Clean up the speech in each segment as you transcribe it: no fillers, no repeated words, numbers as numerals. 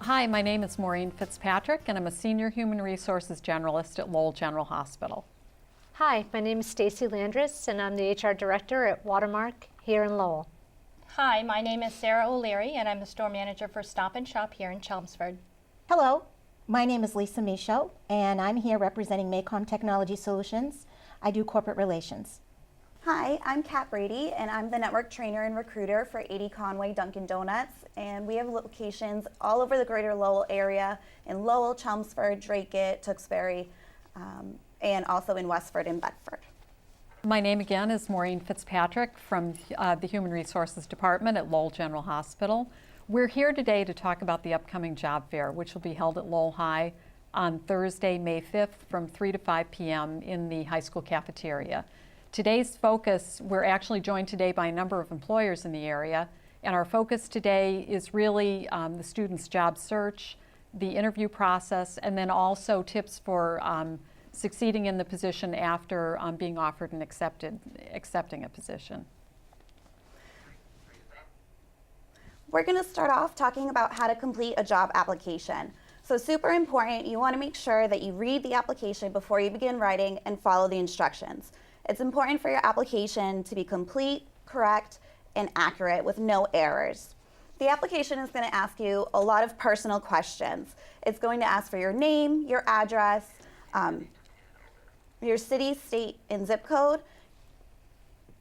Hi, my name is Maureen Fitzpatrick, and I'm a Senior Human Resources Generalist at Lowell General Hospital. Hi, my name is Stacy Landris, and I'm the HR Director at Watermark here in Lowell. Hi, my name is Sarah O'Leary, and I'm the Store Manager for Stop and Shop here in Chelmsford. Hello, my name is Lisa Michaud, and I'm here representing Maycom Technology Solutions. I do corporate relations. Hi, I'm Kat Brady, and I'm the network trainer and recruiter for 80 Conway Dunkin' Donuts, and we have locations all over the greater Lowell area, in Lowell, Chelmsford, Dracut, Tewksbury, and also in Westford and Bedford. My name again is Maureen Fitzpatrick from the Human Resources Department at Lowell General Hospital. We're here today to talk about the upcoming job fair, which will be held at Lowell High on Thursday, May 5th from 3 to 5 p.m. in the high school cafeteria. Today's focus, we're actually joined today by a number of employers in the area, and our focus today is really the students' job search, the interview process, and then also tips for succeeding in the position after being offered and accepting a position. We're going to start off talking about how to complete a job application. So super important, you want to make sure that you read the application before you begin writing and follow the instructions. It's important for your application to be complete, correct, and accurate with no errors. The application is going to ask you a lot of personal questions. It's going to ask for your name, your address, your city, state, and zip code,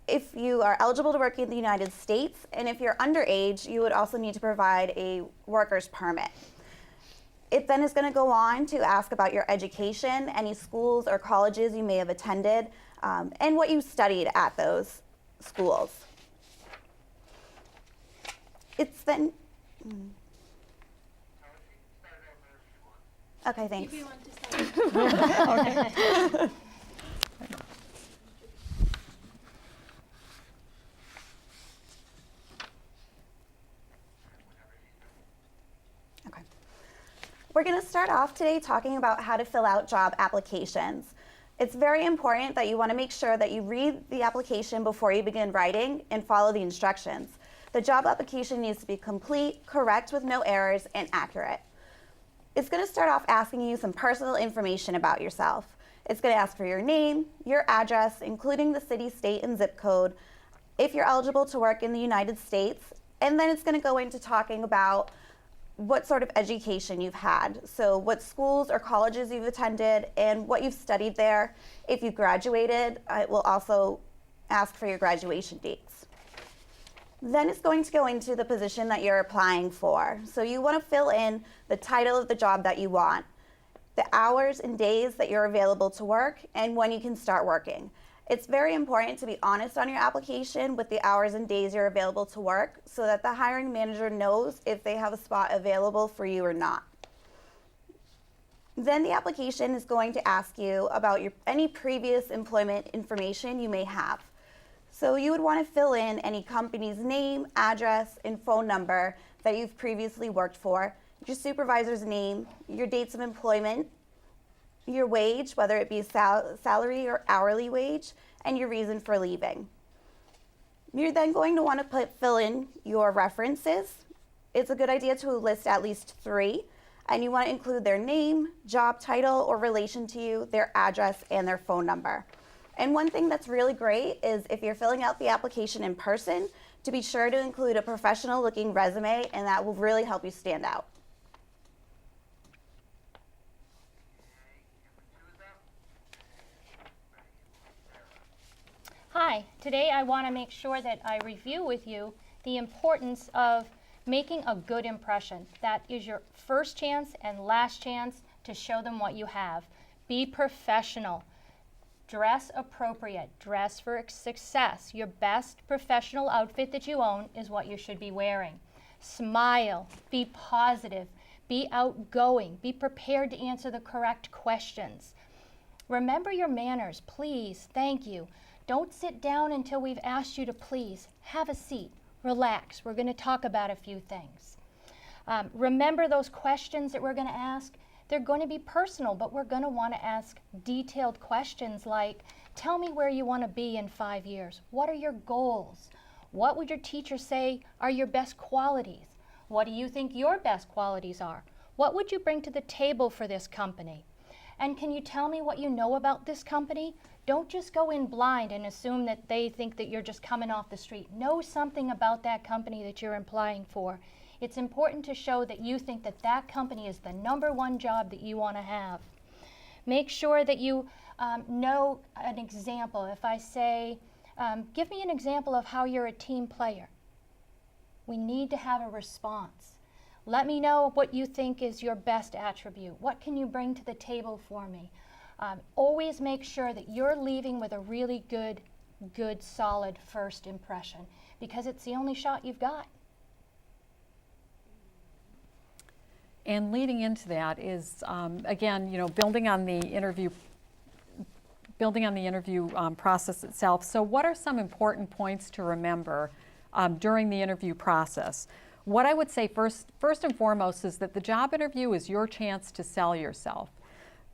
if you are eligible to work in the United States, and if you're underage, you would also need to provide a worker's permit. It then is going to go on to ask about your education, any schools or colleges you may have attended, and what you studied at those schools. It's then... Okay, thanks. If you want to start. Okay. We're going to start off today talking about how to fill out job applications. It's very important that you want to make sure that you read the application before you begin writing and follow the instructions. The job application needs to be complete, correct with no errors, and accurate. It's going to start off asking you some personal information about yourself. It's going to ask for your name, your address, including the city, state, and zip code, if you're eligible to work in the United States, and then it's going to go into talking about what sort of education you've had. So what schools or colleges you've attended and what you've studied there. If you graduated, it will also ask for your graduation dates. Then it's going to go into the position that you're applying for. So you want to fill in the title of the job that you want, the hours and days that you're available to work, and when you can start working. It's very important to be honest on your application with the hours and days you're available to work so that the hiring manager knows if they have a spot available for you or not. Then the application is going to ask you about any previous employment information you may have. So you would want to fill in any company's name, address, and phone number that you've previously worked for, your supervisor's name, your dates of employment, your wage, whether it be salary or hourly wage, and your reason for leaving. You're then going to want to fill in your references. It's a good idea to list at least 3, and you want to include their name, job title, or relation to you, their address, and their phone number. And one thing that's really great is if you're filling out the application in person, to be sure to include a professional-looking resume, and that will really help you stand out. Hi, today I want to make sure that I review with you the importance of making a good impression. That is your first chance and last chance to show them what you have. Be professional. Dress appropriate. Dress for success. Your best professional outfit that you own is what you should be wearing. Smile. Be positive. Be outgoing. Be prepared to answer the correct questions. Remember your manners, please. Thank you. Don't sit down until we've asked you to please. Have a seat. Relax. We're going to talk about a few things. Remember those questions that we're going to ask? They're going to be personal, but we're going to want to ask detailed questions like, tell me where you want to be in 5 years. What are your goals? What would your teacher say are your best qualities? What do you think your best qualities are? What would you bring to the table for this company? And can you tell me what you know about this company? Don't just go in blind and assume that they think that you're just coming off the street. Know something about that company that you're applying for. It's important to show that you think that that company is the #1 job that you want to have. Make sure that you know an example. If I say, give me an example of how you're a team player. We need to have a response. Let me know what you think is your best attribute. What can you bring to the table for me? Always make sure that you're leaving with a really good, solid first impression, because it's the only shot you've got. And leading into that is, again, building on the interview process itself. So what are some important points to remember during the interview process? What I would say first and foremost is that the job interview is your chance to sell yourself.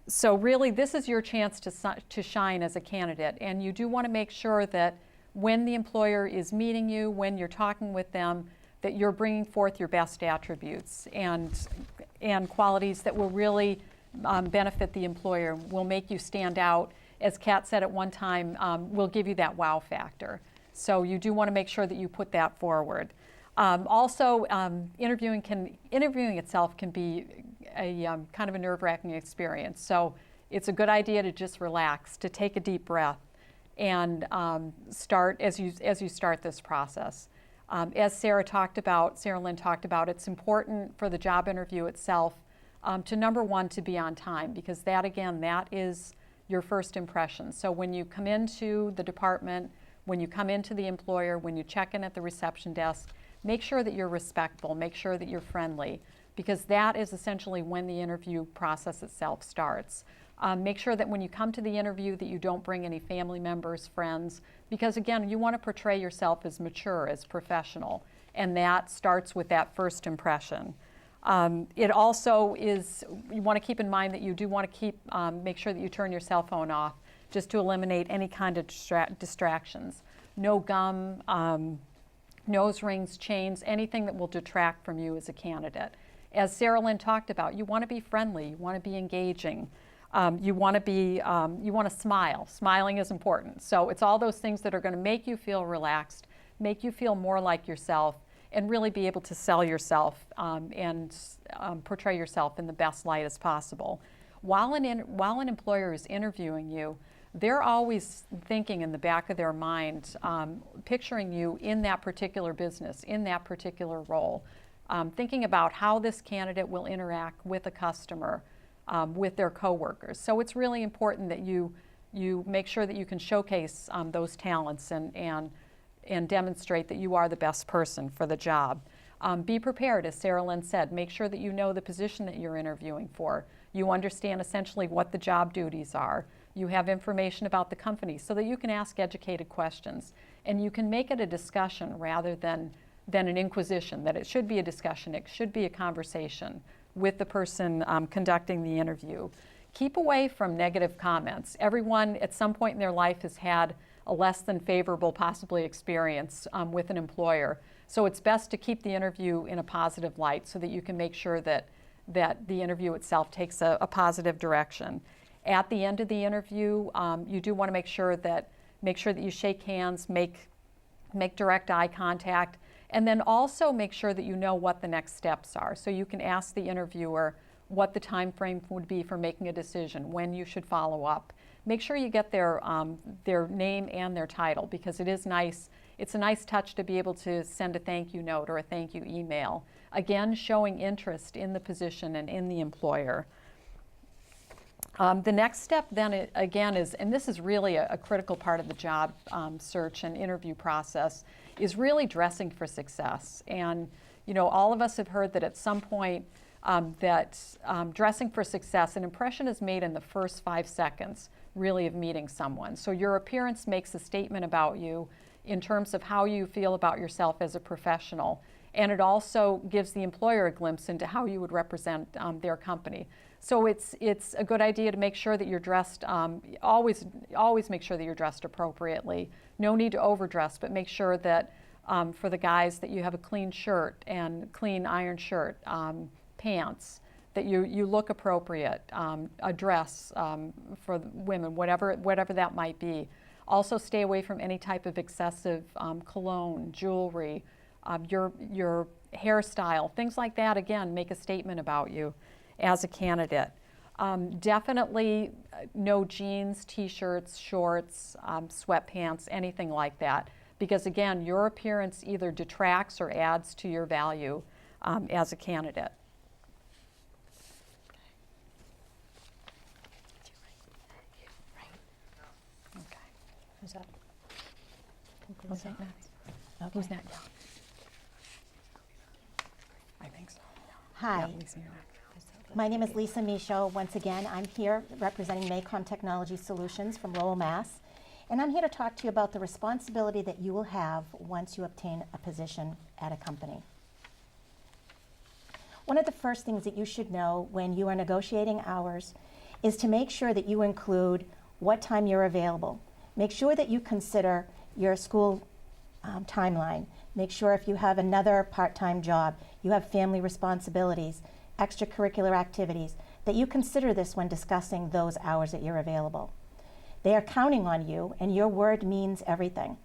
So really, this is your chance to shine as a candidate, and you do want to make sure that when the employer is meeting you, when you're talking with them, that you're bringing forth your best attributes and qualities that will really benefit the employer, will make you stand out. As Kat said at one time, will give you that wow factor. So you do want to make sure that you put that forward. Also, interviewing itself can be a kind of a nerve-wracking experience. So it's a good idea to just relax, to take a deep breath, and start as you start this process. As Sarah Lynn talked about, it's important for the job interview itself to #1 to be on time, because that is your first impression. So when you come into the department, when you come into the employer, when you check in at the reception desk, make sure that you're respectful, make sure that you're friendly, because that is essentially when the interview process itself starts. Make sure that when you come to the interview that you don't bring any family members, friends, because again, you want to portray yourself as mature, as professional, and that starts with that first impression. It also is, you want to keep in mind that you do want to make sure that you turn your cell phone off, just to eliminate any kind of distractions. No gum, nose rings, chains, anything that will detract from you as a candidate. As Sarah Lynn talked about, you want to be friendly, you want to be engaging, you want to smile. Smiling is important. So it's all those things that are going to make you feel relaxed, make you feel more like yourself, and really be able to sell yourself and portray yourself in the best light as possible. While an employer is interviewing you, they're always thinking in the back of their mind, picturing you in that particular business, in that particular role, thinking about how this candidate will interact with a customer, with their coworkers. So it's really important that you make sure that you can showcase those talents and demonstrate that you are the best person for the job. Be prepared, as Sarah Lynn said. Make sure that you know the position that you're interviewing for. You understand essentially what the job duties are. You have information about the company so that you can ask educated questions. And you can make it a discussion rather than an inquisition, that it should be a discussion, it should be a conversation with the person conducting the interview. Keep away from negative comments. Everyone at some point in their life has had a less than favorable, possibly, experience with an employer. So it's best to keep the interview in a positive light so that you can make sure that the interview itself takes a positive direction. At the end of the interview, you do want to make sure that you shake hands, make direct eye contact, and then also make sure that you know what the next steps are. So you can ask the interviewer what the time frame would be for making a decision, when you should follow up. Make sure you get their name and their title, because it's a nice touch to be able to send a thank you note or a thank you email. Again, showing interest in the position and in the employer. The next step then again is, and this is really a critical part of the job search and interview process, is really dressing for success. And all of us have heard that at some point dressing for success, an impression is made in the first 5 seconds really of meeting someone. So your appearance makes a statement about you in terms of how you feel about yourself as a professional. And it also gives the employer a glimpse into how you would represent their company. So it's a good idea to make sure that you're dressed, always make sure that you're dressed appropriately. No need to overdress, but make sure that for the guys that you have a clean shirt and clean iron shirt, pants, that you look appropriate, a dress for the women, whatever that might be. Also stay away from any type of excessive cologne, jewelry, your hairstyle, things like that. Again, make a statement about you as a candidate. Definitely no jeans, t-shirts, shorts, sweatpants, anything like that. Because again, your appearance either detracts or adds to your value as a candidate. Okay. Who's that? Who's that next? Who's next? I think so. Hi. Yeah, Lisa, you're next. My name is Lisa Michaud. Once again, I'm here representing Maycom Technology Solutions from Lowell, Mass. And I'm here to talk to you about the responsibility that you will have once you obtain a position at a company. One of the first things that you should know when you are negotiating hours is to make sure that you include what time you're available. Make sure that you consider your school timeline. Make sure if you have another part-time job, you have family responsibilities, extracurricular activities, that you consider this when discussing those hours that you're available. They are counting on you, and your word means everything.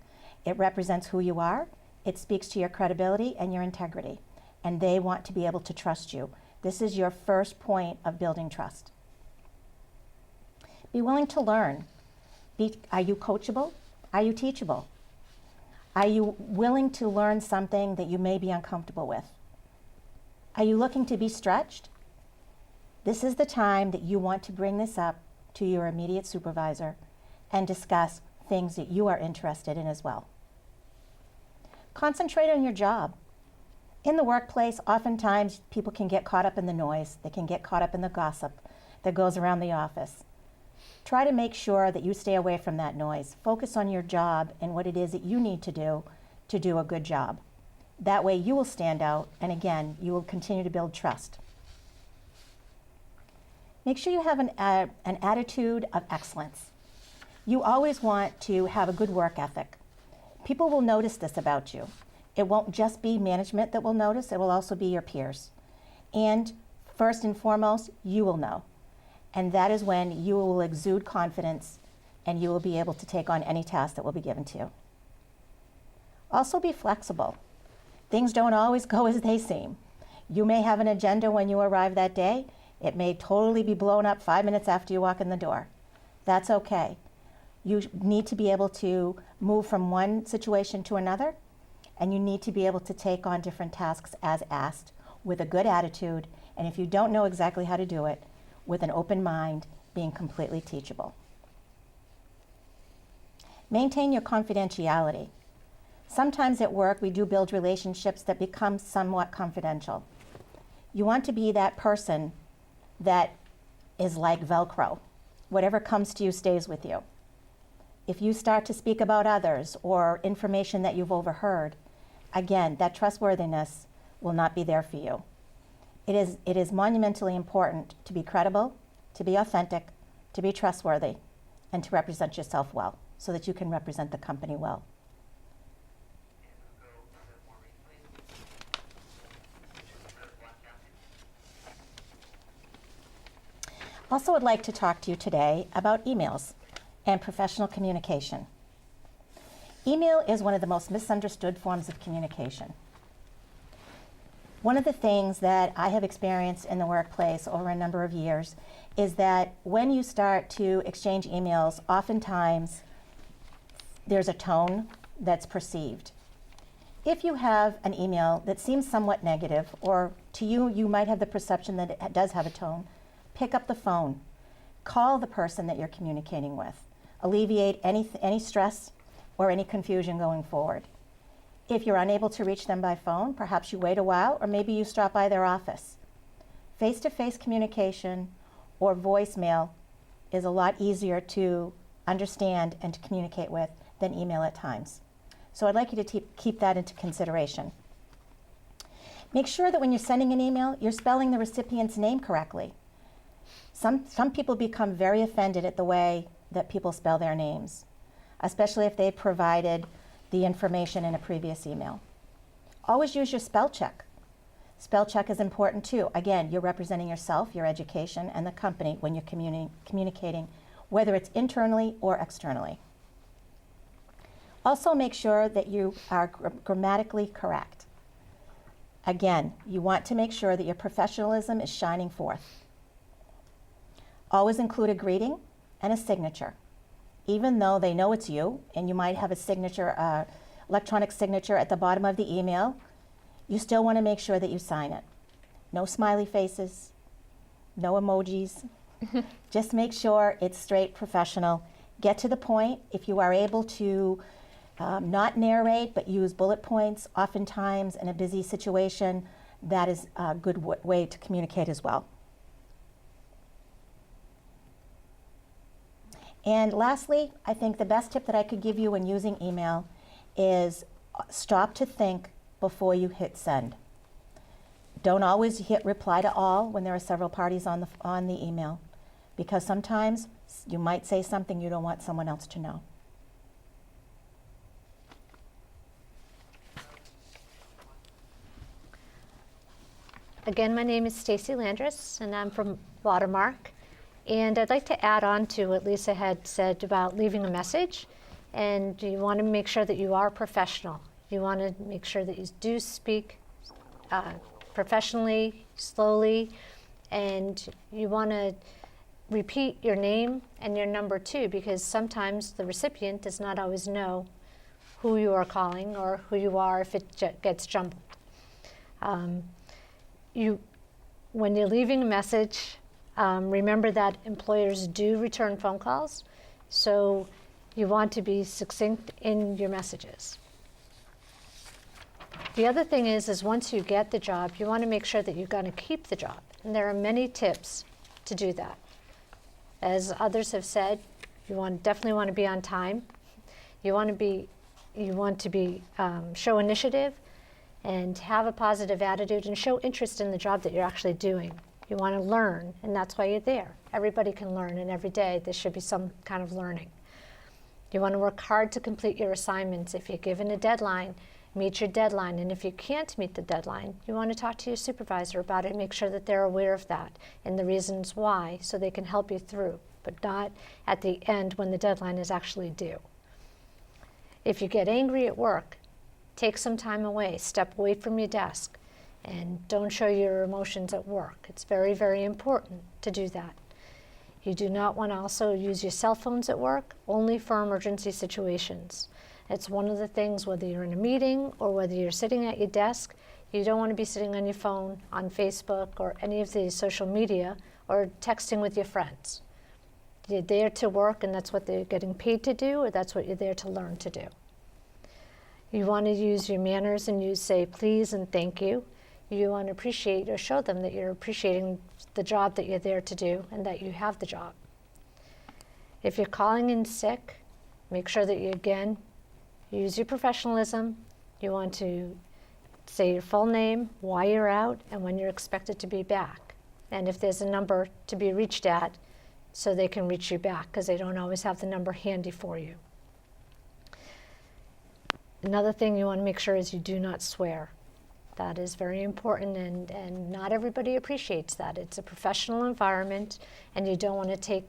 It represents who you are, it speaks to your credibility and your integrity, and they want to be able to trust you. This is your first point of building trust. Be willing to learn. Are you coachable? Are you teachable? Are you willing to learn something that you may be uncomfortable with? Are you looking to be stretched? This is the time that you want to bring this up to your immediate supervisor and discuss things that you are interested in as well. Concentrate on your job. In the workplace, oftentimes people can get caught up in the noise. They can get caught up in the gossip that goes around the office. Try to make sure that you stay away from that noise. Focus on your job and what it is that you need to do a good job. That way you will stand out, and again, you will continue to build trust. Make sure you have an attitude of excellence. You always want to have a good work ethic. People will notice this about you. It won't just be management that will notice, it will also be your peers. And first and foremost, you will know. And that is when you will exude confidence and you will be able to take on any task that will be given to you. Also be flexible. Things don't always go as they seem. You may have an agenda when you arrive that day. It may totally be blown up 5 minutes after you walk in the door. That's okay. You need to be able to move from one situation to another, and you need to be able to take on different tasks as asked with a good attitude, and if you don't know exactly how to do it, with an open mind, being completely teachable. Maintain your confidentiality. Sometimes at work we do build relationships that become somewhat confidential. You want to be that person that is like Velcro. Whatever comes to you stays with you. If you start to speak about others or information that you've overheard, again, that trustworthiness will not be there for you. It is monumentally important to be credible, to be authentic, to be trustworthy, and to represent yourself well so that you can represent the company well. Also, I'd like to talk to you today about emails and professional communication. Email is one of the most misunderstood forms of communication. One of the things that I have experienced in the workplace over a number of years is that when you start to exchange emails, oftentimes there's a tone that's perceived. If you have an email that seems somewhat negative, or to you, you might have the perception that it does have a tone, pick up the phone. Call the person that you're communicating with. Alleviate any stress or any confusion going forward. If you're unable to reach them by phone, perhaps you wait a while, or maybe you stop by their office. Face-to-face communication or voicemail is a lot easier to understand and to communicate with than email at times. So I'd like you to keep that into consideration. Make sure that when you're sending an email, you're spelling the recipient's name correctly. Some people become very offended at the way that people spell their names, especially if they provided the information in a previous email. Always use your spell check. Spell check is important too. Again, you're representing yourself, your education, and the company when you're communicating, whether it's internally or externally. Also make sure that you are grammatically correct. Again, you want to make sure that your professionalism is shining forth. Always include a greeting and a signature. Even though they know it's you, and you might have a signature, electronic signature at the bottom of the email, you still want to make sure that you sign it. No smiley faces, no emojis. Just make sure it's straight, professional. Get to the point. If you are able to not narrate, but use bullet points, oftentimes in a busy situation, that is a good way to communicate as well. And lastly, I think the best tip that I could give you when using email is stop to think before you hit send. Don't always hit reply to all when there are several parties on the email, because sometimes you might say something you don't want someone else to know. Again, my name is Stacy Landris, and I'm from Watermark. And I'd like to add on to what Lisa had said about leaving a message. And you want to make sure that you are professional. You want to make sure that you do speak professionally, slowly, and you want to repeat your name and your number too, because sometimes the recipient does not always know who you are calling or who you are if it gets jumbled. When you're leaving a message, remember that employers do return phone calls, so you want to be succinct in your messages. The other thing is once you get the job, you want to make sure that you're going to keep the job. And there are many tips to do that. As others have said, you definitely want to be on time. You want to be show initiative and have a positive attitude and show interest in the job that you're actually doing. You want to learn, and that's why you're there. Everybody can learn, and every day there should be some kind of learning. You want to work hard to complete your assignments. If you're given a deadline, meet your deadline. And if you can't meet the deadline, you want to talk to your supervisor about it and make sure that they're aware of that and the reasons why, so they can help you through, but not at the end when the deadline is actually due. If you get angry at work, take some time away, step away from your desk, and don't show your emotions at work. It's very, very important to do that. You do not want to also use your cell phones at work, only for emergency situations. It's one of the things, whether you're in a meeting or whether you're sitting at your desk, you don't want to be sitting on your phone, on Facebook, or any of the social media, or texting with your friends. You're there to work, and that's what they're getting paid to do, or that's what you're there to learn to do. You want to use your manners, and you say please and thank you. You want to appreciate or show them that you're appreciating the job that you're there to do and that you have the job. If you're calling in sick, make sure that you, again, use your professionalism. You want to say your full name, why you're out, and when you're expected to be back. And if there's a number to be reached at, so they can reach you back, because they don't always have the number handy for you. Another thing you want to make sure is you do not swear. That is very important, and not everybody appreciates that. It's a professional environment, and you don't want to take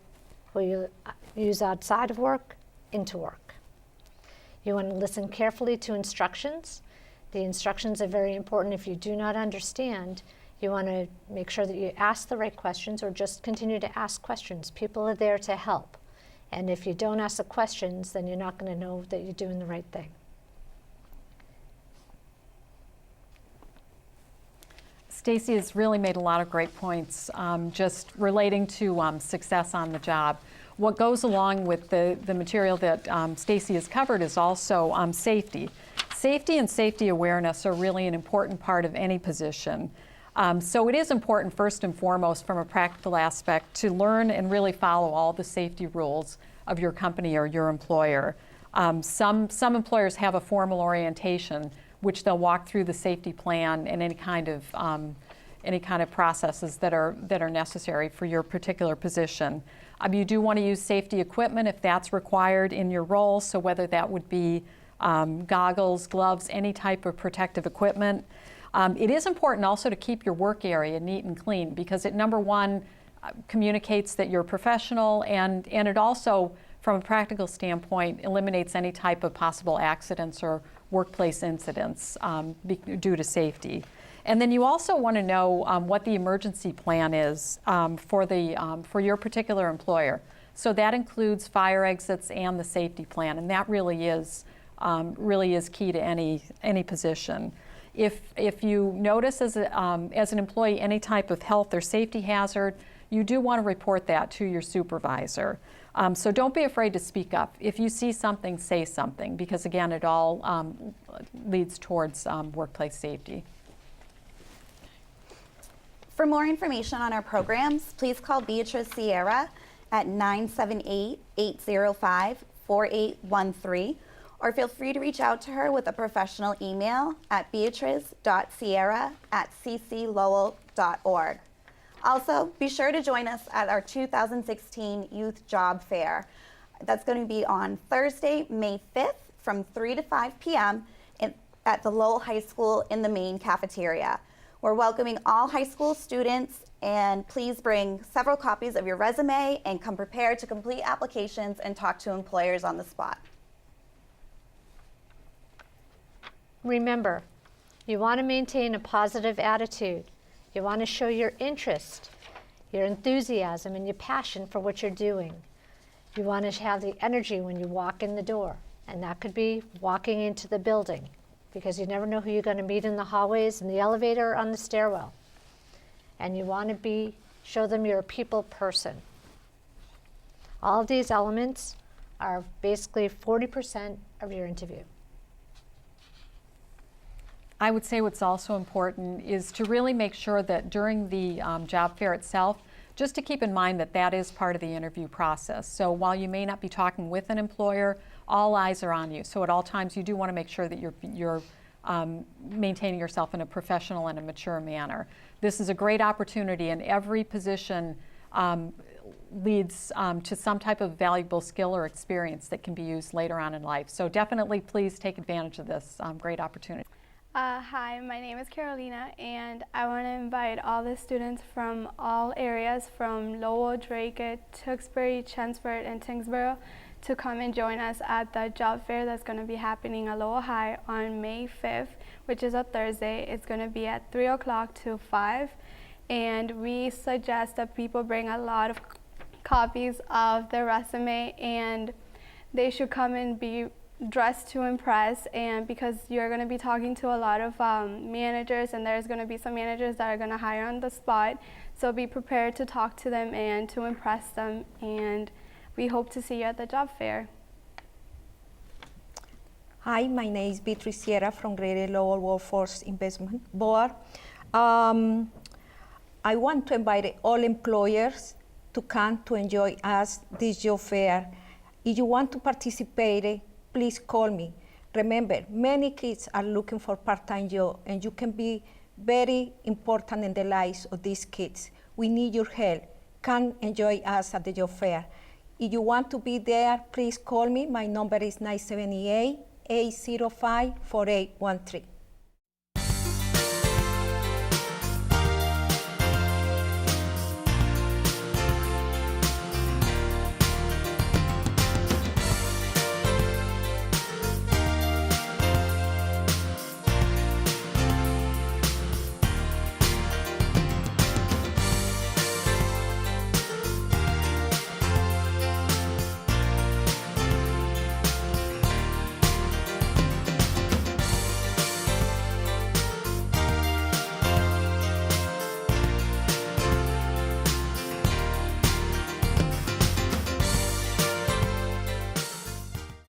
what you use outside of work into work. You want to listen carefully to instructions. The instructions are very important. If you do not understand, you want to make sure that you ask the right questions, or just continue to ask questions. People are there to help. And if you don't ask the questions, then you're not going to know that you're doing the right thing. Stacy has really made a lot of great points just relating to success on the job. What goes along with the material that Stacy has covered is also safety. Safety and safety awareness are really an important part of any position. So it is important, first and foremost, from a practical aspect, to learn and really follow all the safety rules of your company or your employer. Some employers have a formal orientation, which they'll walk through the safety plan and any kind of processes that are necessary for your particular position. You do want to use safety equipment if that's required in your role, so whether that would be goggles, gloves, any type of protective equipment. It is important also to keep your work area neat and clean because it, number one, communicates that you're professional, and it also, from a practical standpoint, eliminates any type of possible accidents or workplace incidents due to safety. And then you also want to know what the emergency plan is for your particular employer. So that includes fire exits and the safety plan, and that really is key to any position. If you notice as an employee any type of health or safety hazard, you do want to report that to your supervisor. So don't be afraid to speak up. If you see something, say something, because again, it all leads towards workplace safety. For more information on our programs, please call Beatrice Sierra at 978-805-4813, or feel free to reach out to her with a professional email at beatrice.sierra@cclowell.org. Also, be sure to join us at our 2016 Youth Job Fair. That's going to be on Thursday, May 5th from 3 to 5 p.m. At the Lowell High School in the main cafeteria. We're welcoming all high school students, and please bring several copies of your resume and come prepared to complete applications and talk to employers on the spot. Remember, you want to maintain a positive attitude. You want to show your interest, your enthusiasm, and your passion for what you're doing. You want to have the energy when you walk in the door, and that could be walking into the building, because you never know who you're going to meet in the hallways, in the elevator, or on the stairwell. And you want to show them you're a people person. All of these elements are basically 40% of your interview. I would say what's also important is to really make sure that during the job fair itself, just to keep in mind that that is part of the interview process. So while you may not be talking with an employer, all eyes are on you. So at all times, you do want to make sure that you're maintaining yourself in a professional and a mature manner. This is a great opportunity, and every position leads to some type of valuable skill or experience that can be used later on in life. So definitely, please take advantage of this great opportunity. Hi, my name is Carolina, and I want to invite all the students from all areas from Lowell, Drake, Tewksbury, Chelmsford, and Tyngsboro to come and join us at the job fair that's going to be happening at Lowell High on May 5th, which is a Thursday. It's going to be at 3 o'clock to 5, and we suggest that people bring a lot of copies of their resume, and they should come and be dressed to impress, and because you're going to be talking to a lot of managers, and there's going to be some managers that are going to hire on the spot, so be prepared to talk to them and to impress them, and we hope to see you at the job fair. Hi, my name is Beatrice Sierra from Greater Lowell Workforce Investment Board. I want to invite all employers to come to enjoy us this job fair. If you want to participate, please call me. Remember, many kids are looking for part-time job, and you can be very important in the lives of these kids. We need your help. Come enjoy us at the job fair. If you want to be there, please call me. My number is 978-805-4813.